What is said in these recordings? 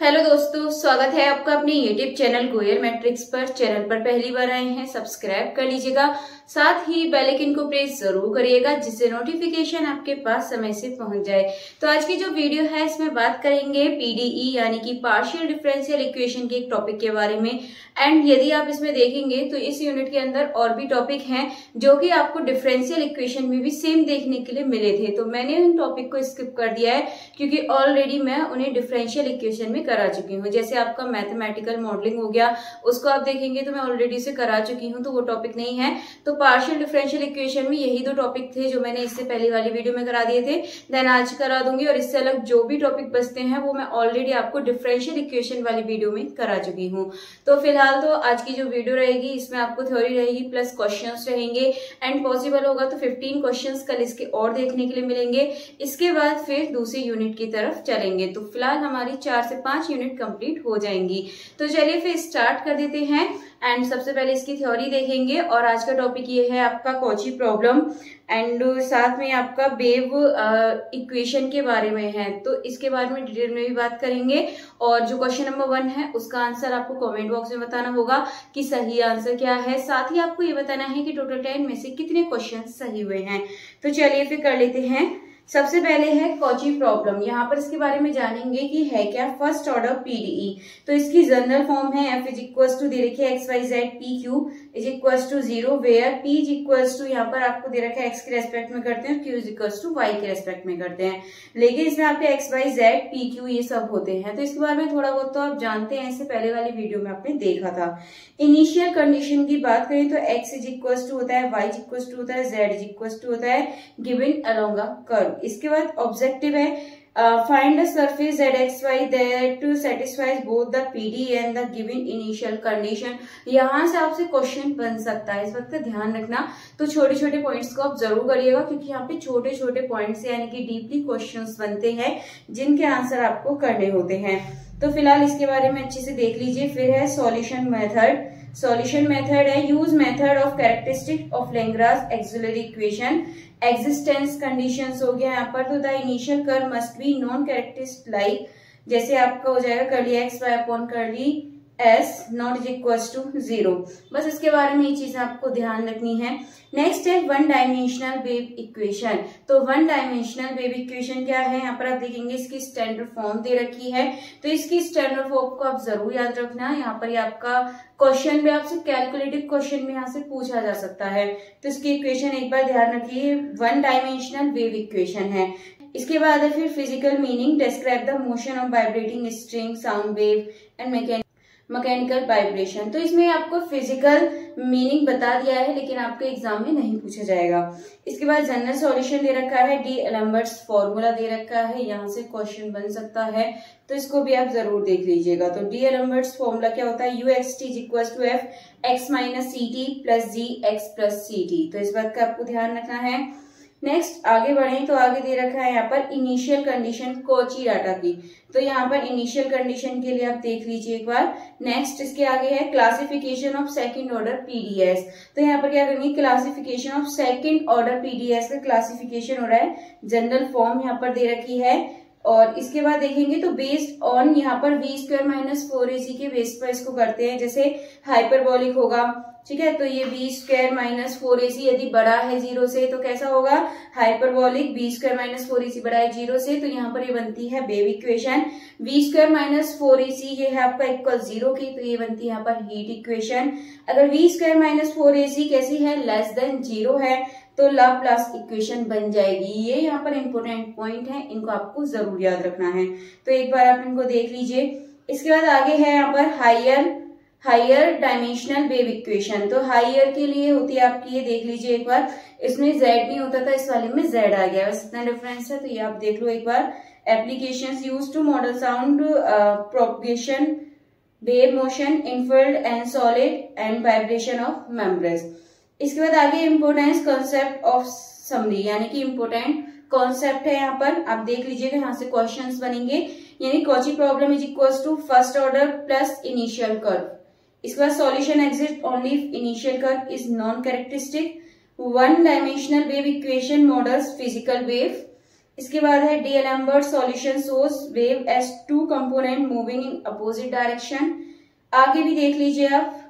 Hello दोस्तों, स्वागत है आपका अपने यूट्यूब चैनल गोयल मैट्रिक्स पर। चैनल पर पहली बार आए हैं, सब्सक्राइब कर लीजिएगा, साथ ही बेल आइकन को प्रेस जरूर करिएगा जिससे नोटिफिकेशन आपके पास समय से पहुंच जाए। तो आज की जो वीडियो है इसमें बात करेंगे पीडीई यानी कि पार्शियल डिफरेंशियल इक्वेशन के एक टॉपिक के बारे में। एंड यदि आप इसमें देखेंगे तो इस यूनिट के अंदर और भी टॉपिक हैं जो कि आपको डिफरेंशियल इक्वेशन में भी सेम देखने के लिए मिले थे, तो मैंने उन टॉपिक को स्किप कर दिया है क्योंकि ऑलरेडी मैं उन्हें डिफरेंशियल इक्वेशन में करा चुकी हूँ। जैसे आपका मैथमेटिकल मॉडलिंग हो गया, उसको आप देखेंगे तो मैं ऑलरेडी से करा चुकी हूँ, तो वो टॉपिक नहीं है। तो पार्शियल डिफरेंशियल इक्वेशन में यही दो टॉपिक थे जो मैंने इससे पहले वाली वीडियो में करा दिए थे, देन आज करा दूंगी। और इससे अलग जो भी टॉपिक बचते हैं वो मैं ऑलरेडी आपको डिफरेंशियल इक्वेशन वाली वीडियो में करा चुकी हूँ। तो फिलहाल तो आज की जो वीडियो रहेगी इसमें आपको थ्योरी रहेगी प्लस क्वेश्चंस रहेंगे, एंड पॉसिबल होगा तो 15 क्वेश्चंस कल इसके और देखने के लिए मिलेंगे। इसके बाद फिर दूसरी यूनिट की तरफ चलेंगे। तो फिलहाल हमारी 4 से 5 यूनिट कंप्लीट हो जाएंगी। तो चलिए फिर स्टार्ट कर देते हैं। एंड सबसे पहले इसकी थ्योरी देखेंगे और आज का टॉपिक ये है आपका कॉची प्रॉब्लम, एंड साथ में आपका वेव इक्वेशन के बारे में है, तो इसके बारे में डिटेल में भी बात करेंगे। और जो क्वेश्चन नंबर 1 है उसका आंसर आपको कमेंट बॉक्स में बताना होगा कि सही आंसर क्या है। साथ ही आपको ये बताना है कि टोटल 10 में से कितने क्वेश्चन सही हुए हैं। तो चलिए फिर कर लेते हैं। सबसे पहले है कॉची प्रॉब्लम। यहाँ पर इसके बारे में जानेंगे कि है क्या फर्स्ट ऑर्डर पीडीई। तो इसकी जनरल फॉर्म है f इज इक्वल्स टू दे रखी है X Y Z P Q is equals to 0 where p is equals to यहाँ पर आपको दे रखा है x के रेस्पेक्ट में करते हैं, q is equals to y के रेस्पेक्ट में करते हैं, लेकिन इसमें आपके X Y Z P Q ये सब होते हैं। तो इसके बारे में थोड़ा बहुत तो आप जानते हैं, इससे पहले वाली वीडियो में आपने देखा था। इनिशियल कंडीशन की बात करें तो x इज इक्वल्स टू होता है, y इज इक्वल्स टू होता है, z इज इक्वल्स टू होता है गिवन अलोंग अ कर्व। इसके बाद ऑब्जेक्टिव है find the surface zxy that satisfies both the PD and the given initial condition। यहाँ से आपसे क्वेश्चन बन सकता है, इस वक्त का ध्यान रखना। तो छोटे छोटे पॉइंट्स को आप जरूर करिएगा क्योंकि यहाँ पे छोटे छोटे पॉइंट्स यानी कि डीपली क्वेश्चंस बनते हैं जिनके आंसर आपको करने होते हैं। तो फिलहाल इसके बारे में अच्छे से देख लीजिए। फिर है सॉल्यूशन मेथड। सॉल्यूशन मेथड है use method of characteristic of Lagrange auxiliary equation. Existence conditions हो गया यहाँ पर। तो the initial curve must be non characteristic like, जैसे आपका हो जाएगा curly X Y upon curly S not is equals to 0। बस इसके बारे में ये चीजें आपको ध्यान रखनी है। नेक्स्ट है वन डायमेंशनल वेव इक्वेशन। तो वन डायमेंशनल वेव इक्वेशन क्या है, यहाँ पर आप देखेंगे इसकी स्टैंडर्ड फॉर्म दे रखी है। तो इसकी स्टैंडर्ड फॉर्म को आप जरूर याद रखना। यहाँ पर आपका क्वेश्चन भी आपसे कैलकुलेटिव क्वेश्चन में यहाँ से पूछा जा सकता है। तो इसकी इक्वेशन एक बार ध्यान रखिए, वन डायमेंशनल वेव इक्वेशन है। इसके बाद है फिर physical meaning, describe the motion of vibrating string sound wave and mechanical vibration. तो इसमें आपको फिजिकल मीनिंग बता दिया है लेकिन आपके एग्जाम में नहीं पूछा जाएगा। इसके बाद जनरल सॉल्यूशन दे रखा है, डी एलम्बर्ट्स फॉर्मूला दे रखा है, यहाँ से क्वेश्चन बन सकता है, तो इसको भी आप जरूर देख लीजिएगा। तो डी एलम्बर्ट्स फॉर्मूला क्या होता है, U X T is equal to F X minus C T plus G X plus C T. तो इस बात का आपको ध्यान रखना है। नेक्स्ट आगे बढ़े तो आगे दे रखा है यहाँ पर इनिशियल कंडीशन कॉची डाटा की। तो यहाँ पर इनिशियल कंडीशन के लिए आप देख लीजिए एक बार। नेक्स्ट इसके आगे है classification of second order PDS. तो यहाँ पर क्या करेंगे, classification of second order PDS का क्लासिफिकेशन हो रहा है, जनरल फॉर्म यहाँ पर दे रखी है। और इसके बाद देखेंगे तो बेस्ड ऑन यहाँ पर वी स्क्वायर माइनस 4ac के बेस पर इसको करते हैं। जैसे हाइपरबोलिक होगा, ठीक है, तो ये बी स्क्वायर माइनस 4ac यदि बड़ा है 0 से तो कैसा होगा, hyperbolic. B square minus 4ac बड़ा है 0 से, तो यहाँ पर ये बनती है wave equation. B square minus 4ac ये है आपका इक्वल 0 की, तो ये बनती है यहाँ पर हीट इक्वेशन। अगर बी स्क्वायर माइनस 4ac कैसी है, लेस देन 0 है, तो लाप्लास इक्वेशन बन जाएगी। ये यहाँ पर इंपोर्टेंट पॉइंट है, इनको आपको जरूर याद रखना है। तो एक बार आप इनको देख लीजिए। इसके बाद आगे है यहाँ पर हायर डायमेंशनल वेव इक्वेशन। तो हायर के लिए होती है आपकी, ये देख लीजिए एक बार, इसमें z नहीं होता था, इस वाले में z आ गया, बस इतना डिफरेंस है। तो ये आप देख लो एक बार। Applications used to model sound propagation wave motion in field and solid and vibration of membranes. इसके बाद आगे इम्पोर्टेंस कॉन्सेप्ट ऑफ समरी, यानी कि इम्पोर्टेंट कॉन्सेप्ट है यहाँ पर, आप देख लीजिएगा, यहाँ से क्वेश्चंस बनेंगे। यानी Cauchy problem is equals to first order plus initial curve. इसके बाद solution exist only if initial curve is non characteristic. One dimensional wave equation models physical wave. इसके बाद है D'Alembert solution source wave as two component moving in opposite direction. आगे भी देख लीजिए, आप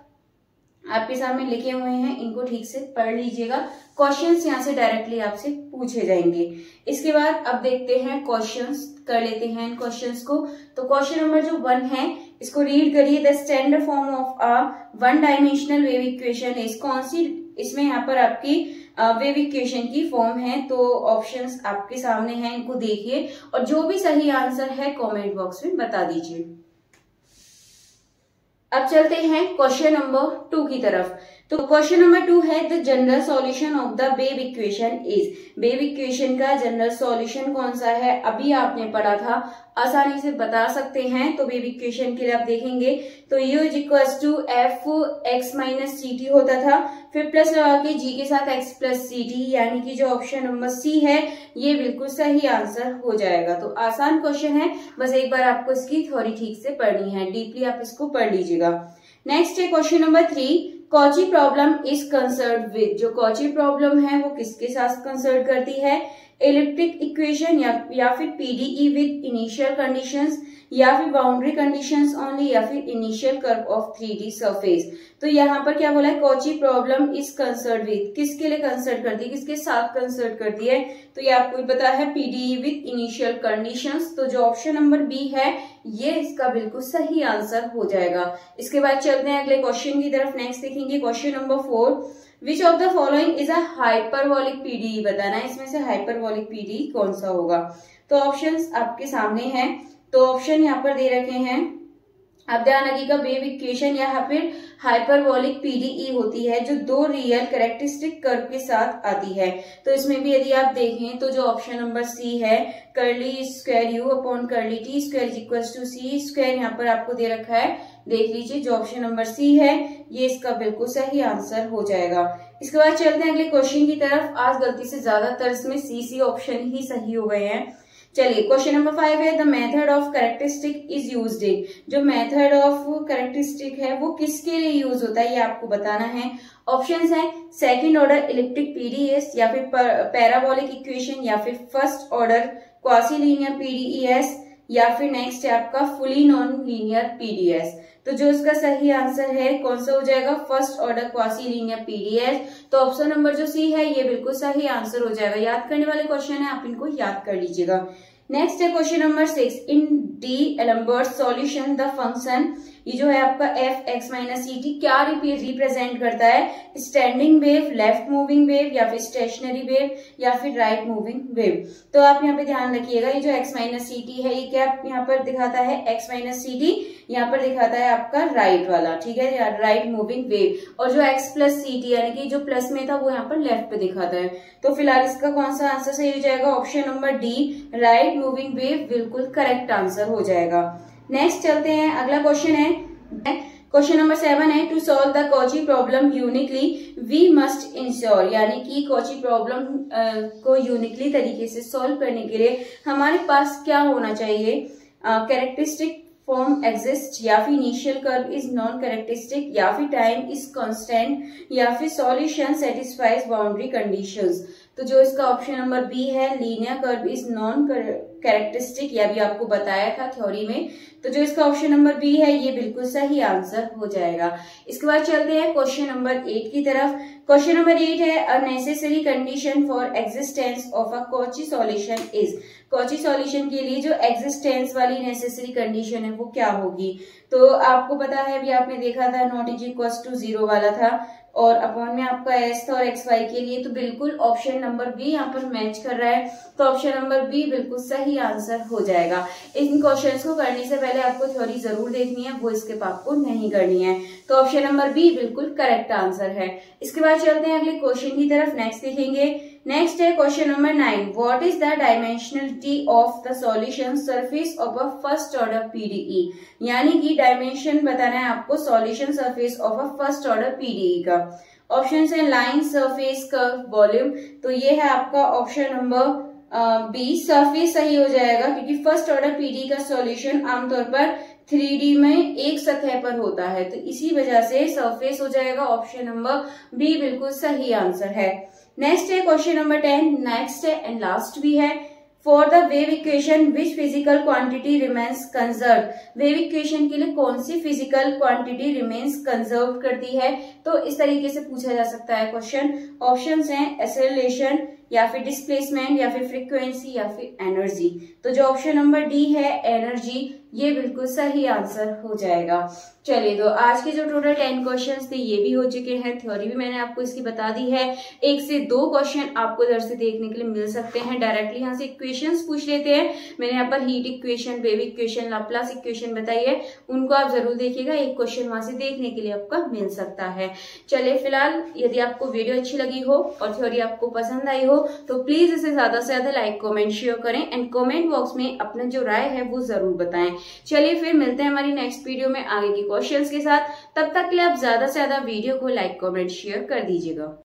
आपके सामने लिखे हुए हैं, इनको ठीक से पढ़ लीजिएगा। क्वेश्चंस यहाँ से डायरेक्टली आपसे पूछे जाएंगे। इसके बाद अब देखते हैं क्वेश्चंस, कर लेते हैं इन क्वेश्चंस को। तो क्वेश्चन नंबर जो 1 है इसको रीड करिए। The standard form of a one dimensional wave equation is, कौन सी इसमें यहाँ पर आपकी वेव इक्वेशन की फॉर्म है। तो ऑप्शंस आपके सामने हैं, इनको देखिए और जो भी सही आंसर है कमेंट बॉक्स में बता दीजिए। अब चलते हैं क्वेश्चन नंबर 2 की तरफ। तो क्वेश्चन नंबर 2 है the general solution of the wave equation is. Wave equation का जनरल सॉल्यूशन कौन सा है, अभी आपने पढ़ा था, आसानी से बता सकते हैं। तो वेव इक्वेशन के लिए आप देखेंगे तो u is equals to F X minus C T होता था, फिर प्लस लगा के g के साथ x प्लस सी टी, यानी कि जो ऑप्शन नंबर सी है ये बिल्कुल सही आंसर हो जाएगा। तो आसान क्वेश्चन है, बस एक बार आपको इसकी थ्योरी ठीक से पढ़नी है, डीपली आप इसको पढ़ लीजिएगा। नेक्स्ट है question number 3, Cauchy problem is concern with. जो कॉची प्रॉब्लम है वो किसके साथ कंसर्न करती है, इलिप्टिक इक्वेशन या फिर पीडीई विद इनिशियल कंडीशंस, या फिर बाउंड्री कंडीशंस ओनली, या फिर initial curve of 3D surface. तो यहाँ पर क्या बोला है, Cauchy problem is concern with, किसके लिए कंसर्न करती है, किसके साथ कंसर्न करती है। तो ये आपको पता है पीडीई विद इनिशियल कंडीशंस। तो जो ऑप्शन नंबर बी है ये इसका बिल्कुल सही आंसर हो जाएगा। इसके बाद चलते हैं अगले क्वेश्चन की तरफ। नेक्स्ट देखेंगे question number 4, which of the following is a hyperbolic PDE. बताना है इसमें से हाइपरबोलिक पीडीई कौन सा होगा। तो ऑप्शंस आपके सामने हैं, तो ऑप्शन यहाँ पर दे रखे हैं। अब ध्यान रखिएगा, वेव इक्वेशन या फिर हाइपरबोलिक पीडीई होती है जो 2 रियल कैरेक्टरिस्टिक कर्व के साथ आती है। तो इसमें भी यदि आप देखें तो जो ऑप्शन नंबर सी है, curly square U upon curly T square is equals to C square, यहाँ पर आपको दे रखा है, देख लीजिए। जो ऑप्शन नंबर सी है ये इसका बिल्कुल सही आंसर हो जाएगा। इसके बाद चलते हैं अगले क्वेश्चन की तरफ। आज गलती से ज्यादातर इसमें सी ऑप्शन ही सही हो गए हैं। चलिए क्वेश्चन नंबर 5 है, the method of characteristic is used in. जो मेथड ऑफ कैरेक्टरिस्टिक है वो किसके लिए यूज होता है ये आपको बताना है। ऑप्शंस हैं सेकंड ऑर्डर इलिप्टिक पीडीएस, या फिर पैराबोलिक इक्वेशन, या फिर first order quasi linear PDS, या फिर नेक्स्ट है आपका फुली नॉन लीनियर पीडीएस। तो जो इसका सही आंसर है कौन सा हो जाएगा, first order quasi linear PDS. तो ऑप्शन नंबर जो सी है ये बिल्कुल सही आंसर हो जाएगा। याद करने वाले क्वेश्चन है, आप इनको याद कर लीजिएगा। नेक्स्ट है question number 6, in D'Alembert solution the function, ये जो है आपका F X minus C T क्या रिप्रेजेंट करता है, standing wave, left moving wave, या फिर स्टेशनरी वेव, या फिर राइट मूविंग वेव। तो आप यहाँ पे ध्यान रखिएगा, ये जो एक्स माइनस सी टी है ये क्या यहाँ पर दिखाता है, एक्स माइनस सी टी यहाँ पर दिखाता है आपका राइट वाला, ठीक है, राइट मूविंग वेव। और जो एक्स प्लस सी टी यानी कि जो प्लस में था वो यहाँ पर लेफ्ट पे दिखाता है। तो फिलहाल इसका कौन सा आंसर सही हो जाएगा, option number D right moving wave बिल्कुल करेक्ट आंसर हो जाएगा। नेक्स्ट चलते हैं, अगला क्वेश्चन है, क्वेश्चन नंबर 7 है, to solve the Cauchy problem uniquely we must ensure, यानी कि कॉची प्रॉब्लम को यूनिकली तरीके से सॉल्व करने के लिए हमारे पास क्या होना चाहिए, कैरेक्टरिस्टिक फॉर्म एग्जिस्ट, या फिर initial curve is non characteristic, या फिर टाइम इज कांस्टेंट, या फिर सॉल्यूशन सेटिस्फाइज बाउंड्री कंडीशंस। तो जो इसका ऑप्शन नंबर बी है, linear curve is non characteristic, यह भी आपको बताया था थ्योरी में। तो जो इसका ऑप्शन नंबर बी है ये बिल्कुल सही आंसर हो जाएगा। इसके बाद चलते हैं क्वेश्चन नंबर 8 की तरफ। क्वेश्चन नंबर 8 है, a necessary condition for existence of a Cauchy solution is. Cauchy solution के लिए जो एग्जिस्टेंस वाली नेसेसरी कंडीशन है वो क्या होगी। तो आपको पता है, अभी आपने देखा था नॉट इज इक्वल्स टू 0 वाला था, और अपॉन में आपका एस था, और एक्स वाई के लिए तो बिल्कुल ऑप्शन नंबर बी यहाँ पर मैच कर रहा है। तो ऑप्शन नंबर बी बिल्कुल सही आंसर हो जाएगा। इन क्वेश्चंस को करने से पहले आपको थ्योरी जरूर देखनी है, वो स्किप आपको नहीं करनी है। तो ऑप्शन नंबर बी बिल्कुल करेक्ट आंसर है। इसके बाद चलते हैं अगले क्वेश्चन की तरफ। नेक्स्ट देखेंगे, नेक्स्ट है question number 9, what is the dimensionality of the solution surface of a first order PDE, यानी कि डायमेंशन बताना है आपको solution surface of a first order PDE का। ऑप्शन है लाइन, सरफेस, कर्व, वॉल्यूम। तो ये है आपका ऑप्शन नंबर बी सरफेस सही हो जाएगा, क्योंकि फर्स्ट ऑर्डर पीडीई का सॉल्यूशन आमतौर पर 3D में एक सतह पर होता है, तो इसी वजह से सरफेस हो जाएगा। ऑप्शन नंबर बी बिल्कुल सही आंसर है। नेक्स्ट है क्वेश्चन नंबर 10, नेक्स्ट है एंड लास्ट भी है, for the wave equation which physical quantity remains conserve. Wave equation के लिए कौन सी फिजिकल क्वांटिटी रिमेन्स कंजर्व करती है। तो इस तरीके से पूछा जा सकता है क्वेश्चन। ऑप्शंस हैं एक्सेलरेशन या फिर डिस्प्लेसमेंट या फिर फ्रीक्वेंसी या फिर एनर्जी। तो जो ऑप्शन नंबर डी है एनर्जी, ये बिल्कुल सही आंसर हो जाएगा। चलिए, तो आज के जो टोटल 10 क्वेश्चंस थे ये भी हो चुके हैं। थ्योरी भी मैंने आपको इसकी बता दी है। 1 से 2 क्वेश्चन आपको इधर से देखने के लिए मिल सकते हैं। डायरेक्टली यहाँ से इक्वेशंस पूछ लेते हैं। मैंने यहाँ पर heat equation, wave equation, Laplace equation बताई है, उनको आप जरूर देखिएगा। एक क्वेश्चन वहां से देखने के लिए आपका मिल सकता है। चलिए, फिलहाल यदि आपको वीडियो अच्छी लगी हो और थ्योरी आपको पसंद आई हो तो प्लीज इसे ज्यादा से ज्यादा लाइक, कमेंट, शेयर करें एंड कमेंट बॉक्स में अपना जो राय है वो जरूर बताएं। चलिए, फिर मिलते हैं हमारी नेक्स्ट वीडियो में आगे की क्वेश्चंस के साथ। तब तक के लिए आप ज्यादा से ज्यादा वीडियो को लाइक, कमेंट, शेयर कर दीजिएगा।